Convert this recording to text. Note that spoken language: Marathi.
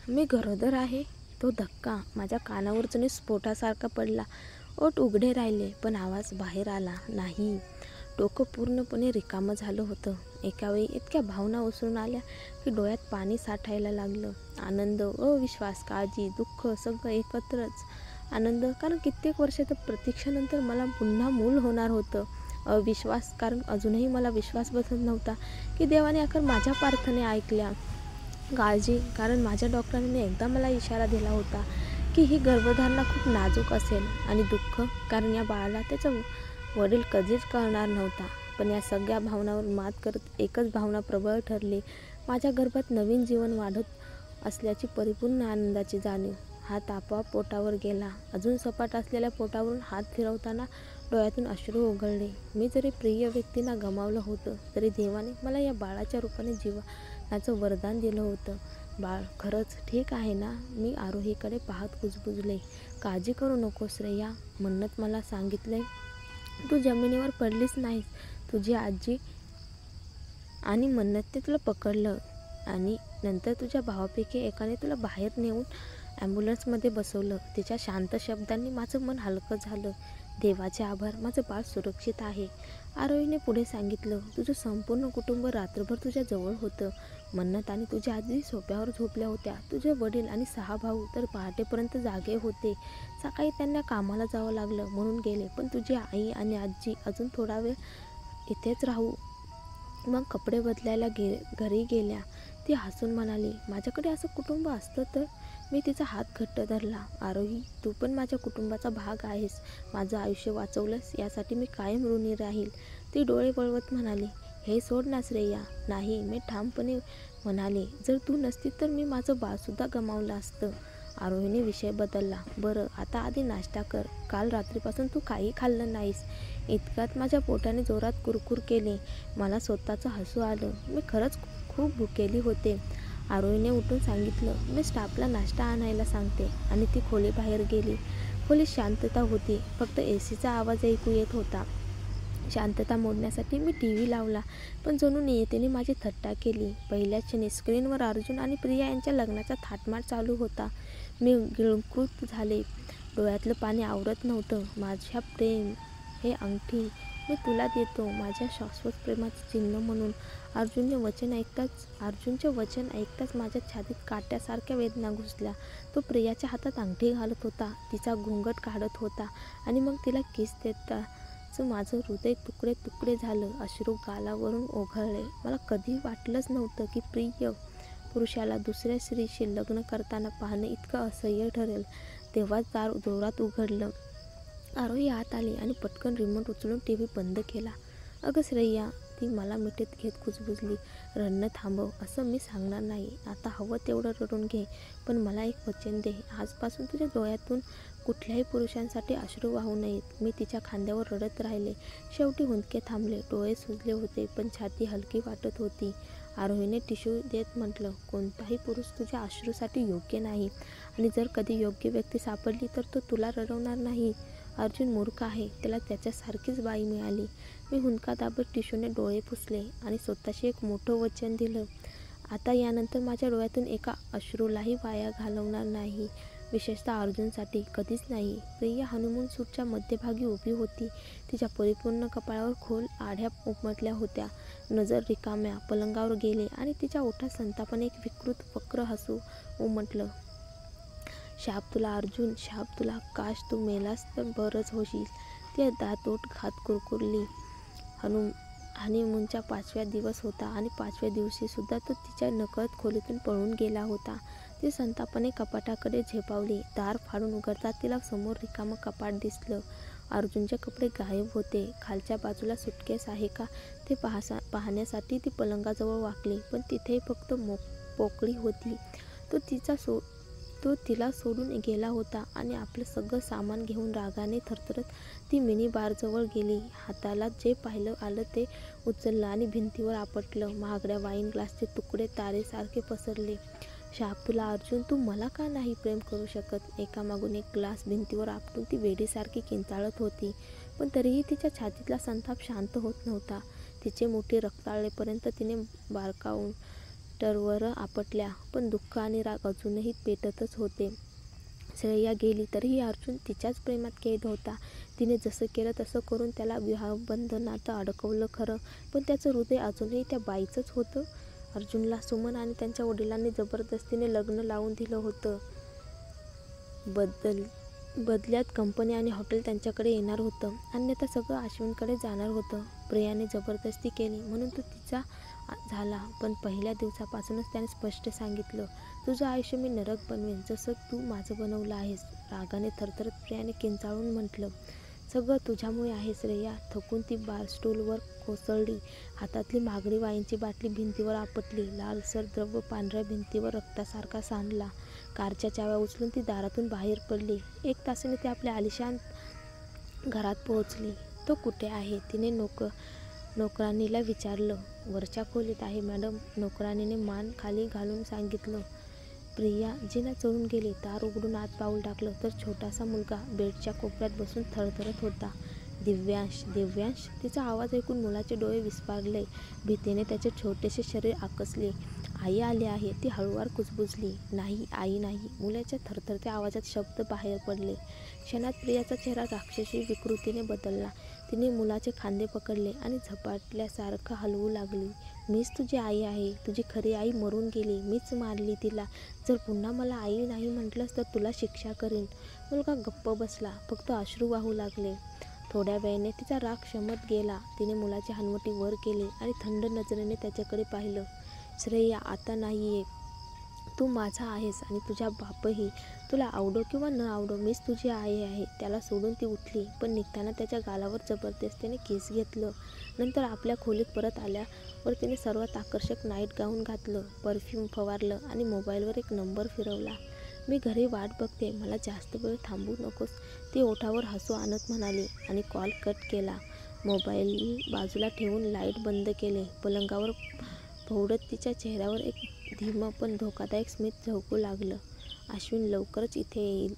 मी गरोदर आहे. तो धक्का माझ्या कानावर जणू स्फोटासारखा पडला. ओठ उघडे राहिले पण आवाज बाहेर आला नाही. डोकं पूर्णपणे रिकामं झालं होतं. एकावेळी इतक्या भावना उसळून आल्या की डोळ्यात पाणी साठायला लागलं. आनंद, अविश्वास, काळजी, दुःख सगळं एकत्रच. आनंद कारण कित्येक वर्षाच्या प्रतीक्षेनंतर मला पुन्हा मूल होणार होतं. अविश्वास कारण अजूनही मला विश्वास बसत नव्हता की देवाने अखेर माझ्या प्रार्थना ऐकल्या. काळजी कारण माझ्या डॉक्टरांनी एकदा मला इशारा दिला होता की ही गर्भधारणा खूप नाजूक असेल. आणि दुःख कारण या बाळाला त्याचा वडील कधीच कळणार नव्हता. पण या सगळ्या भावनांवर मात करत एकच भावना प्रबळ ठरली. माझ्या गर्भात नवीन जीवन वाढत असल्याची परिपूर्ण आनंदाची जाणीव. हात आपोआप पोटावर गेला. अजून सपाट असलेल्या पोटावरून हात फिरवताना डोळ्यातून अश्रू ओघळले. मी जरी प्रिय व्यक्तींना गमावलं होतं तरी देवाने मला या बाळाच्या रूपाने जीवनाचं वरदान दिलं होतं. बाळ खरंच ठीक आहे ना? मी आरोहीकडे पाहत कुजबुजले. काळजी करू नकोस श्रेया. मन्नत मला सांगितलंय तू जमिनीवर पडलीच नाहीस. तुझी आजी आणि मन्नतने तुला पकडलं आणि नंतर तुझ्या भावापैकी एकाने तुला बाहेर नेऊन ॲम्ब्युलन्समध्ये बसवलं. तिच्या शांत शब्दांनी माझं मन हलकं झालं. देवाचे आभार, माझं बाळ सुरक्षित आहे. आरोहीने पुढे सांगितलं, तुझं संपूर्ण कुटुंब रात्रभर तुझ्या जवळ होतं. मन्नत आणि तुझी आजी सोफ्यावर झोपल्या होत्या. तुझे वडील आणि 6 भाऊ तर पहाटेपर्यंत जागे होते. सकाळी त्यांना कामाला जावं लागलं म्हणून गेले. पण तुझी आई आणि आजी अजून थोडा वेळ इथेच राहू मग कपडे बदलायला घरी गेल्या. ती हसून म्हणाली, माझ्याकडे असं कुटुंब असतं तर. मी तिचा हात घट्ट धरला. आरोही, तू पण माझ्या कुटुंबाचा भाग आहेस. माझं आयुष्य वाचवलंस यासाठी मी कायम ऋणी राहील. ती डोळे वळवत म्हणाली, हे सोड ना श्रेया. नाही, मी ठामपणे म्हणाले, जर तू नसती तर मी माझं बाळसुद्धा गमावलं असतं. आरोहीने विषय बदलला. बरं, आता आधी नाश्ता कर. काल रात्रीपासून तू काही खाल्लं नाहीस. इतक्यात माझ्या पोटाने जोरात कुरकुर केली. मला स्वतःचं हसू आलं. मी खरंच खूप भुकेली होते. आरोहीने उठून सांगितलं, मी स्टाफला नाश्ता आणायला सांगते. आणि ती खोलीबाहेर गेली. खोलीत शांतता होती. फक्त एसीचा आवाज ऐकू येत होता. शांतता मोडण्यासाठी मी टीव्ही लावला. पण जणू नियतीने माझी थट्टा केली. पहिल्याच क्षणी स्क्रीनवर अर्जुन आणि प्रिया यांच्या लग्नाचा थाटमाट चालू होता. मी गिळंकृत झाले. डोळ्यातलं पाणी आवरत नव्हतं. माझ्या प्रेम, हे अंगठी मी तुला देतो, माझ्या शाश्वत प्रेमाचं चिन्ह म्हणून. अर्जुनचे वचन ऐकताच माझ्या छातीत काट्यासारख्या वेदना घुसल्या. तो प्रियाच्या हातात अंगठी घालत होता, तिचा घूंगट काढत होता आणि मग तिला किस देताच माझं हृदय तुकडे तुकडे झालं. अश्रू गालावरून ओघळले. मला कधी वाटलंच नव्हतं की प्रिय पुरुषाला दुसऱ्या स्त्रीशी लग्न करताना पाहणं इतकं असह्य ठरेल. तेव्हाच दार जोरात उघडलं. आरोही आत आली आणि पटकन रिमोट उचलून टीव्ही बंद केला. अगं श्रेया, ती मला मिठीत घेत कुजबुजली. रडणं थांबव असं मी सांगणार नाही. आता हवं तेवढं रडून घे. पण मला एक वचन दे. आजपासून तुझ्या डोळ्यातून कुठल्याही पुरुषांसाठी अश्रू वाहू नयेत. मी तिच्या खांद्यावर रडत राहिले. शेवटी हुंदके थांबले. डोळे सुजले होते पण छाती हलकी वाटत होती. आरोहीने टिश्यू देत म्हटलं, कोणताही पुरुष तुझ्या अश्रूसाठी योग्य नाही. आणि जर कधी योग्य व्यक्ती सापडली तर तो तुला रडवणार नाही. अर्जुन मूर्ख आहे. त्याला त्याच्यासारखीच बाई मिळाली. मी हुंदका दाबत टिश्यूने डोळे पुसले आणि स्वतःशी एक मोठं वचन दिलं. आता यानंतर माझ्या डोळ्यातून एका अश्रूलाही वाया घालवणार नाही. विशेषतः अर्जुनसाठी कधीच नाही. प्रिया हनीमून सूटच्या मध्यभागी उभी होती. तिच्या परिपूर्ण कपाळावर खोल आढ्या उमटल्या होत्या. नजर रिकाम्या पलंगावर गेली आणि तिच्या ओठात संतापाने एक विकृत वक्र हसू उमटलं. शाप तुला अर्जुन, शाप तुला. काश तू मेलास तर बरंच होशील. ती दातओठ खात कुरकुरली. हनीमूनचा 5वा दिवस होता आणि 5व्या दिवशी सुद्धा तो तिच्या नकळत खोलीतून पळून गेला होता. ती संतापाने कपाटाकडे झेपावली. दार फाडून उघडताच तिला समोर रिकामं कपाट दिसलं. अर्जुनचे कपडे गायब होते. खालच्या बाजूला सुटकेस आहे का ते पाहण्यासाठी ती पलंगाजवळ वाकली. पण तिथेही फक्त पोकळी होती. तो तिला सोडून गेला होता आणि आपलं सगळं सामान घेऊन रागाने थरथरत ती मिनी बारजवळ गेली. हाताला जे पाहिलं आलं ते उचललं आणि भिंतीवर आपटलं. महागड्या वाईन ग्लासचे तुकडे तारेसारखे पसरले. शाप तुला अर्जुन, तू मला का नाही प्रेम करू शकत? एकामागून एक ग्लास भिंतीवर आपटून ती वेडीसारखी किंचाळत होती. पण तरीही तिच्या छातीतला संताप शांत होत नव्हता. तिचे मोठे रक्ताळेपर्यंत तिने बारकावून मिस्टरवर आपटल्या, पण दुःख आणि राग अजूनही पेटतच होते. श्रेया गेली तरीही अर्जुन तिच्याच प्रेमात कैद होता. तिने जसं केलं तसं करून त्याला विवाहबंधनात अडकवलं खरं, पण त्याचं हृदय अजूनही त्या बाईचंच होतं. अर्जुनला सुमन आणि त्यांच्या वडिलांनी जबरदस्तीने लग्न लावून दिलं होतं. बदल्यात कंपनी आणि हॉटेल त्यांच्याकडे येणार होतं, अन्यथा सगळं अश्विनकडे जाणार होतं. प्रियाने जबरदस्ती केली म्हणून तो तिचा झाला, पण पहिल्या दिवसापासूनच त्याने स्पष्ट सांगितलं, तुझं आयुष्य मी नरक बनवेन, जसं तू माझं बनवलं आहेस. रागाने थरथरत प्रियाने किंचाळून म्हटलं, सगळं तुझ्यामुळे आहे श्रेया. थकून ती बारस्टूलवर कोसळली. हातातली महागडी वाईनची बाटली भिंतीवर आपटली. लालसर द्रव्य पांढऱ्या भिंतीवर रक्तासारखा सांडला. कारच्या चाव्या उचलून ती दारातून बाहेर पडली. 1 तासाने ती आपल्या आलिशान घरात पोहोचली. तो कुठे आहे? तिने नोकराणीला विचारलं. वरच्या खोलीत आहे मॅडम, नोकराणीने मान खाली घालून सांगितलं. प्रिया जिना चढून गेली. दार उघडून आत पाऊल टाकलं तर छोटासा मुलगा बेडच्या कोपऱ्यात बसून थरथरत होता. दिव्यांश, दिव्यांश. तिचा आवाज ऐकून मुलाचे डोळे विस्फारले. भीतीने त्याचे छोटेसे शरीर आकसले. आई आली आहे, ती हळूवार कुजबुजली. नाही, आई नाही. मुलाच्या थरथरत्या आवाजात शब्द बाहेर पडले. क्षणात प्रियाचा चेहरा राक्षसी विकृतीने बदलला. तिने मुलाचे खांदे पकडले आणि झपाटल्यासारखं हलवू लागली. मीच तुझी आई आहे. तुझी खरी आई मरून गेली. मीच मारली तिला. जर पुन्हा मला आई नाही म्हटलंस तर तुला शिक्षा करीन. मुलगा गप्प बसला. फक्त अश्रू वाहू लागले. थोड्या वेळाने तिचा राग शमत गेला. तिने मुलाची हनवटी वर केली आणि थंड नजरेने त्याच्याकडे पाहिलं. श्रेया, आता नाहीये. तू माझा आहेस आणि तुझा बापही. तुला आवडो किंवा न आवडो, मीच तुझी आई आहे. त्याला सोडून ती उठली, पण निघताना त्याच्या गालावर जबरदस्तीने किस घेतलं. नंतर आपल्या खोलीत परत आल्यावर तिने सर्वात आकर्षक नाईट गाऊन घातलं, परफ्यूम फवारलं आणि मोबाईलवर एक नंबर फिरवला. मी घरी वाट बघते, मला जास्त वेळ थांबू नकोस, ती ओठावर हसू आणत म्हणाली आणि कॉल कट केला. मोबाईल बाजूला ठेवून लाईट बंद केले. पलंगावर पौडत तिच्या चेहऱ्यावर एक धीमं पण धोकादायक स्मित झळकू लागलं. अश्विन लवकरच इथे येईल.